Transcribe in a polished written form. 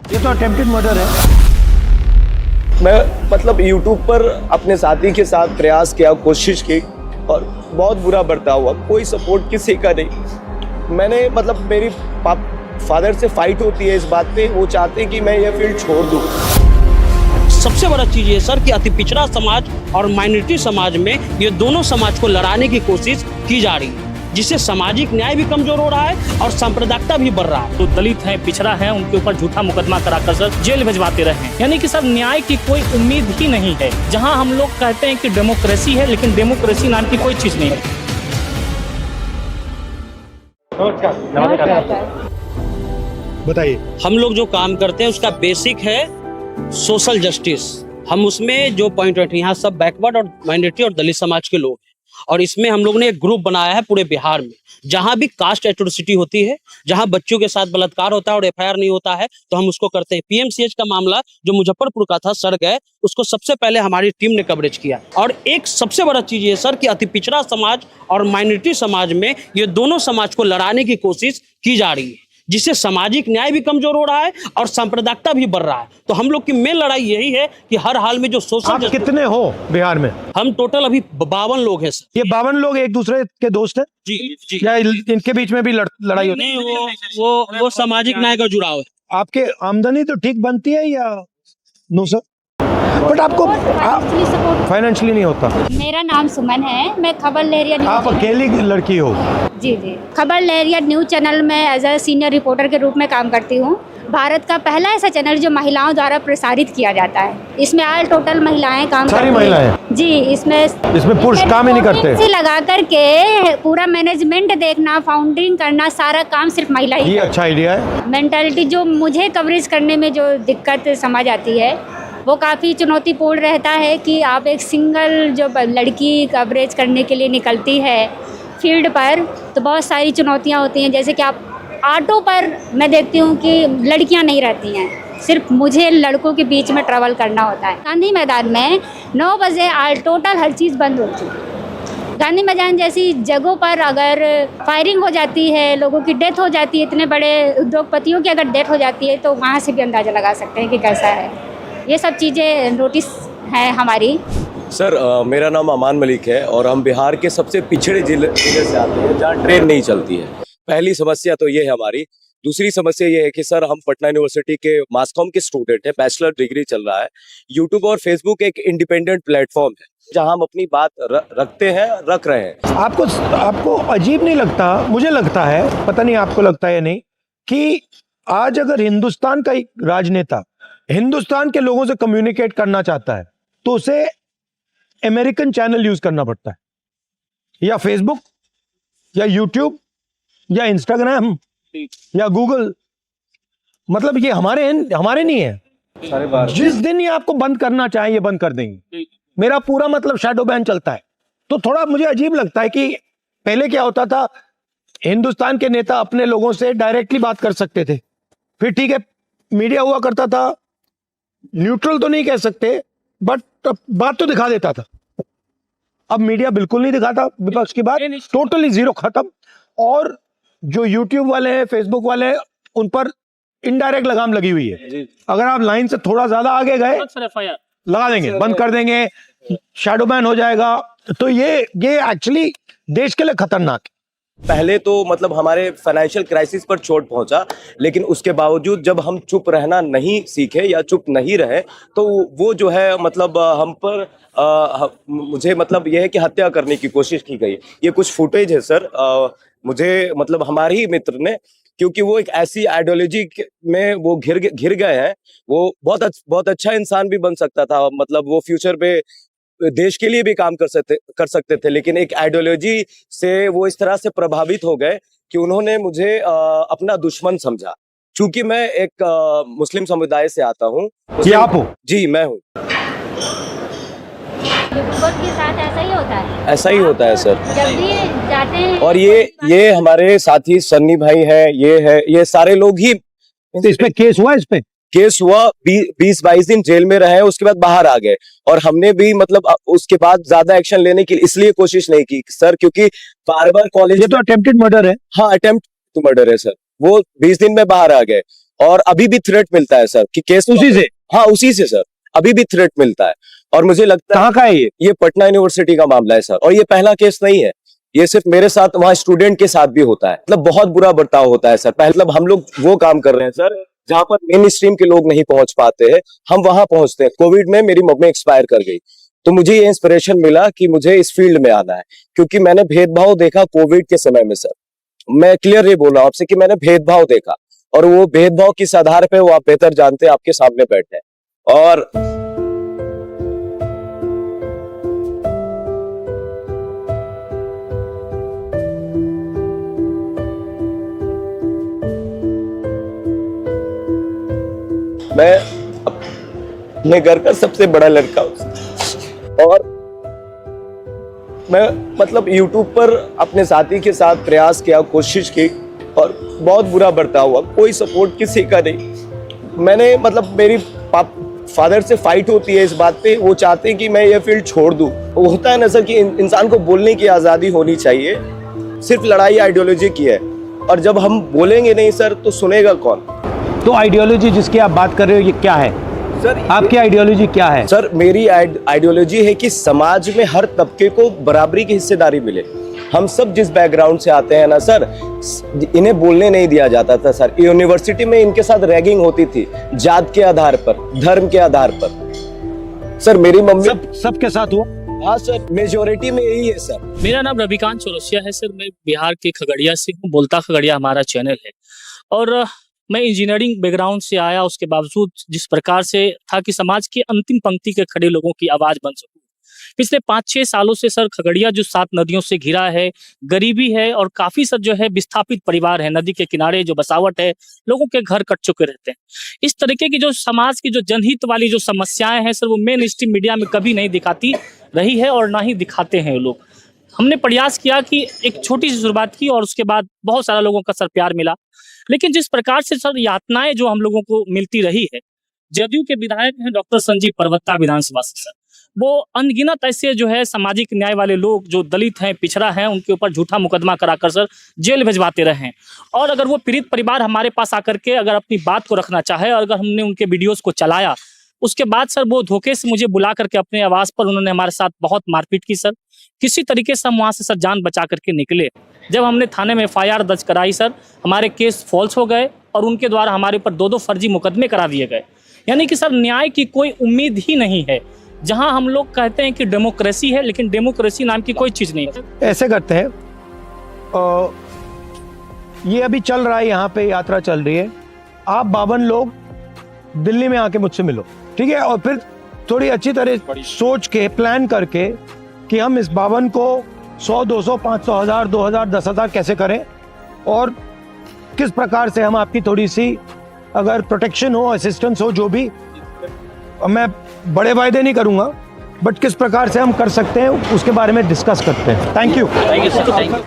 ये तो attempted murder है। मैं मतलब YouTube पर अपने साथी के साथ प्रयास किया, कोशिश की और बहुत बुरा बर्ताव हुआ। कोई सपोर्ट किसी का नहीं। मैंने मतलब मेरी फादर से फाइट होती है इस बात पे, वो चाहते हैं कि मैं ये फील्ड छोड़ दूँ। सबसे बड़ा चीज ये सर कि अति पिछड़ा समाज और माइनॉरिटी समाज में ये दोनों समाज को लड़ाने की कोशिश की जा रही है, जिससे सामाजिक न्याय भी कमजोर हो रहा है और सांप्रदायिकता भी बढ़ रहा है। जो दलित है, पिछड़ा है, उनके ऊपर झूठा मुकदमा कराकर सर जेल भिजवाते रहे। यानी कि सर न्याय की कोई उम्मीद ही नहीं है। जहां हम लोग कहते हैं कि डेमोक्रेसी है, लेकिन डेमोक्रेसी नाम की कोई चीज नहीं है। बताइए। हम लोग जो काम करते हैं उसका बेसिक है सोशल जस्टिस। हम उसमें जो पॉइंट है, यहाँ सब बैकवर्ड और माइनॉरिटी और दलित समाज के लोग हैं, और इसमें हम लोग ने एक ग्रुप बनाया है पूरे बिहार में। जहां भी कास्ट एट्रोसिटी होती है, जहां बच्चों के साथ बलात्कार होता है और एफआईआर नहीं होता है, तो हम उसको करते हैं। पीएमसीएच का मामला जो मुजफ्फरपुर का था, सर गए, उसको सबसे पहले हमारी टीम ने कवरेज किया। और एक सबसे बड़ा चीज ये सर कि अति पिछड़ा समाज और माइनॉरिटी समाज में ये दोनों समाज को लड़ाने की कोशिश की जा रही है, जिससे सामाजिक न्याय भी कमजोर हो रहा है और सांप्रदायिकता भी बढ़ रहा है। तो हम लोग की मेन लड़ाई यही है कि हर हाल में जो सोशल आप कितने हो बिहार में? हम टोटल अभी 52 लोग हैं सर। ये 52 लोग एक दूसरे के दोस्त हैं जी। या इनके बीच में भी लड़ाई होती है? नहीं, वो सामाजिक न्याय का जुड़ाव है। आपके आमदनी तो ठीक बनती है या नो सर? बट आपको फाइनेंशियली नहीं होता। मेरा नाम सुमन है, मैं खबर लहरिया न्यूज़ आप अकेली लड़की हो? जी खबर लहरिया न्यूज़ चैनल में एज अ सीनियर रिपोर्टर के रूप में काम करती हूँ। भारत का पहला ऐसा चैनल जो महिलाओं द्वारा प्रसारित किया जाता है। इसमें ऑल टोटल महिलाएं काम सारी करती हैं। महिलाएं? जी, इसमें पुरुष काम ही नहीं करते? से लगा करके पूरा मैनेजमेंट देखना, फाउंडिंग करना, सारा काम सिर्फ महिला ही। ये अच्छा आइडिया है। मेंटालिटी जो मुझे कवरेज करने में जो दिक्कत समझ आती है, वो काफ़ी चुनौतीपूर्ण रहता है कि आप एक सिंगल जो लड़की कवरेज करने के लिए निकलती है फील्ड पर, तो बहुत सारी चुनौतियां होती हैं। जैसे कि आप ऑटो पर मैं देखती हूँ कि लड़कियां नहीं रहती हैं, सिर्फ मुझे लड़कों के बीच में ट्रैवल करना होता है। गांधी मैदान में 9 बजे ऑल टोटल हर चीज़ बंद हो चुकी है। गांधी मैदान जैसी जगहों पर अगर फायरिंग हो जाती है, लोगों की डेथ हो जाती है, इतने बड़े उद्योगपतियों की अगर डेथ हो जाती है, तो वहाँ से भी अंदाज़ा लगा सकते हैं कि कैसा है। ये सब चीज़ें नोटिस है हमारी। सर मेरा नाम अमान मलिक है और हम बिहार के सबसे पिछड़े जिले से आते हैं जहाँ ट्रेन नहीं चलती है। पहली समस्या तो ये है हमारी। दूसरी समस्या ये है कि सर हम पटना यूनिवर्सिटी के मास कॉम के स्टूडेंट हैं, बैचलर डिग्री चल रहा है। यूट्यूब और फेसबुक एक इंडिपेंडेंट प्लेटफॉर्म है जहां हम अपनी बात रखते हैं, रख रहे हैं। आपको अजीब नहीं लगता? मुझे लगता है, पता नहीं आपको लगता है या नहीं, कि आज अगर हिंदुस्तान का एक राजनेता हिंदुस्तान के लोगों से कम्युनिकेट करना चाहता है तो उसे अमेरिकन चैनल यूज करना पड़ता है, या फेसबुक या यूट्यूब या इंस्टाग्राम या गूगल। मतलब ये हमारे नहीं है। जिस दिन ये आपको बंद करना चाहे ये बंद कर देंगे। मेरा पूरा मतलब शैडो बैन चलता है। तो थोड़ा मुझे अजीब लगता है कि पहले क्या होता था, हिंदुस्तान के नेता अपने लोगों से डायरेक्टली बात कर सकते थे, फिर ठीक है मीडिया हुआ करता था, न्यूट्रल तो नहीं कह सकते बट बात तो दिखा देता था। अब मीडिया बिल्कुल नहीं दिखाता, विपक्ष की बात टोटली जीरो, खत्म। और जो यूट्यूब वाले हैं, फेसबुक वाले हैं, उन पर इनडायरेक्ट लगाम लगी हुई है। अगर आप लाइन से थोड़ा ज्यादा आगे गए लगा देंगे, बंद कर देंगे, शैडो बैन हो जाएगा। तो ये एक्चुअली देश के लिए खतरनाक है। पहले तो मतलब हमारे फाइनेंशियल क्राइसिस पर चोट पहुंचा, लेकिन उसके बावजूद जब हम चुप रहना नहीं सीखे या चुप नहीं रहे, तो वो जो है मतलब हम पर मुझे मतलब यह है कि हत्या करने की कोशिश की गई। ये कुछ फुटेज है सर, मुझे मतलब हमारे ही मित्र ने, क्योंकि वो एक ऐसी आइडियोलॉजी में वो घिर गए हैं। वो बहुत अच्छा इंसान भी बन सकता था, मतलब वो फ्यूचर पे देश के लिए भी काम कर सकते थे, लेकिन एक आइडियोलॉजी से वो इस तरह से प्रभावित हो गए कि उन्होंने मुझे अपना दुश्मन समझा। चूंकि मैं एक मुस्लिम समुदाय से आता हूँ। आप हो? जी मैं हूँ। के साथ ऐसा ही होता है। ऐसा ही होता है सर। जब भी जाते हैं और ये हमारे साथी सन्नी भाई है, ये सारे लोग ही। तो इस पे केस हुआ? इस पे केस हुआ, 20-22 दिन जेल में रहे, उसके बाद बाहर आ गए। और हमने भी मतलब उसके बाद ज्यादा एक्शन लेने की इसलिए कोशिश नहीं की सर, क्योंकि बार बार कॉलेज। ये तो अटेम्प्टेड मर्डर है। हाँ, अटेम्प्ट टू मर्डर है सर। वो 20 दिन में बाहर आ गए। और अभी भी थ्रेट मिलता है सर कि केस उसी से? हाँ उसी से सर, अभी भी थ्रेट मिलता है। और मुझे लगता है कहाँ का है ये? पटना यूनिवर्सिटी का मामला है सर, और ये पहला केस नहीं है, ये सिर्फ मेरे साथ, वहाँ स्टूडेंट के साथ भी होता है। मतलब बहुत बुरा बर्ताव होता है सर। मतलब हम लोग वो काम कर रहे हैं सर जहाँ पर मेन स्ट्रीम के लोग नहीं पहुंच पाते हैं, हम वहां पहुंचते हैं। कोविड में मेरी मम्मी एक्सपायर कर गई, तो मुझे ये इंस्पिरेशन मिला कि मुझे इस फील्ड में आना है, क्योंकि मैंने भेदभाव देखा कोविड के समय में सर। मैं क्लियर ये बोल रहा हूँ आपसे कि मैंने भेदभाव देखा, और वो भेदभाव किस आधार पे वो आप बेहतर जानते हैं, आपके सामने बैठे हैं। और मैं अपने घर का सबसे बड़ा लड़का हूं, और मैं मतलब YouTube पर अपने साथी के साथ प्रयास किया, कोशिश की, और बहुत बुरा बर्ताव हुआ। कोई सपोर्ट किसी का नहीं। मैंने मतलब मेरी फादर से फाइट होती है इस बात पे, वो चाहते हैं कि मैं ये फील्ड छोड़ दूं। वो होता है ना सर कि इंसान को बोलने की आज़ादी होनी चाहिए। सिर्फ लड़ाई आइडियोलॉजी की है, और जब हम बोलेंगे नहीं सर तो सुनेगा कौन? तो आइडियोलॉजी जिसकी आप बात कर रहे हो ये क्या है सर? आपकी आइडियोलॉजी क्या है? सर मेरी आइडियोलॉजी है कि समाज में हर तबके को बराबरी की हिस्सेदारी मिले। हम सब जिस बैकग्राउंड से आते हैं ना सर, इन्हें बोलने नहीं दिया जाता था सर। यूनिवर्सिटी में इनके साथ रैगिंग होती थी, जात के आधार पर, धर्म के आधार पर। सर मेरी मम्मी सबके साथ हुआ? हाँ सर, मेजोरिटी में यही है सर। मेरा नाम रविकांत चौरसिया है सर, मैं बिहार के खगड़िया से हूँ। बोलता खगड़िया हमारा चैनल है, और मैं इंजीनियरिंग बैकग्राउंड से आया, उसके बावजूद जिस प्रकार से था कि समाज की अंतिम पंक्ति के खड़े लोगों की आवाज बन सकूं। पिछले 5-6 सालों से सर खगड़िया जो 7 नदियों से घिरा है, गरीबी है, और काफी सर जो है विस्थापित परिवार है, नदी के किनारे जो बसावट है, लोगों के घर कट चुके रहते हैं। इस तरीके की जो समाज की जो जनहित वाली जो समस्याएं हैं सर, वो मेन स्ट्रीम मीडिया में कभी नहीं दिखाती रही है, और ना ही दिखाते हैं लोग। हमने प्रयास किया कि एक छोटी सी शुरुआत की, और उसके बाद बहुत सारा लोगों का सर प्यार मिला। लेकिन जिस प्रकार से सर यातनाएं जो हम लोगों को मिलती रही है, जदयू के विधायक हैं डॉक्टर संजीव परवत्ता विधानसभा से सर, वो अनगिनत ऐसे जो है सामाजिक न्याय वाले लोग जो दलित हैं, पिछड़ा हैं, उनके ऊपर झूठा मुकदमा कराकर सर जेल भिजवाते रहे। और अगर वो पीड़ित परिवार हमारे पास आकर के अगर अपनी बात को रखना चाहे, और अगर हमने उनके वीडियोस को चलाया, उसके बाद सर वो धोखे से मुझे बुला करके अपने आवास पर उन्होंने हमारे साथ बहुत मारपीट की सर। किसी तरीके से हम वहाँ से सर जान बचा करके निकले। जब हमने थाने में FIR दर्ज कराई सर, हमारे केस फॉल्स हो गए, और उनके द्वारा हमारे ऊपर 2-2 फर्जी मुकदमे करा दिए गए। यानी कि सर न्याय की कोई उम्मीद ही नहीं है। जहां हम लोग कहते हैं कि डेमोक्रेसी है, लेकिन डेमोक्रेसी नाम की कोई चीज नहीं है। ऐसे करते हैं, ये अभी चल रहा है, यहाँ पे यात्रा चल रही है। आप 52 लोग दिल्ली में आके मुझसे मिलो, ठीक है? और फिर थोड़ी अच्छी तरह सोच के प्लान करके कि हम इस 52 को 100, 200, 500, 1000, 2000, 10,000 कैसे करें, और किस प्रकार से हम आपकी थोड़ी सी अगर प्रोटेक्शन हो, असिस्टेंस हो, जो भी, मैं बड़े वायदे नहीं करूंगा, बट किस प्रकार से हम कर सकते हैं उसके बारे में डिस्कस करते हैं। Thank you. Sir, thank you.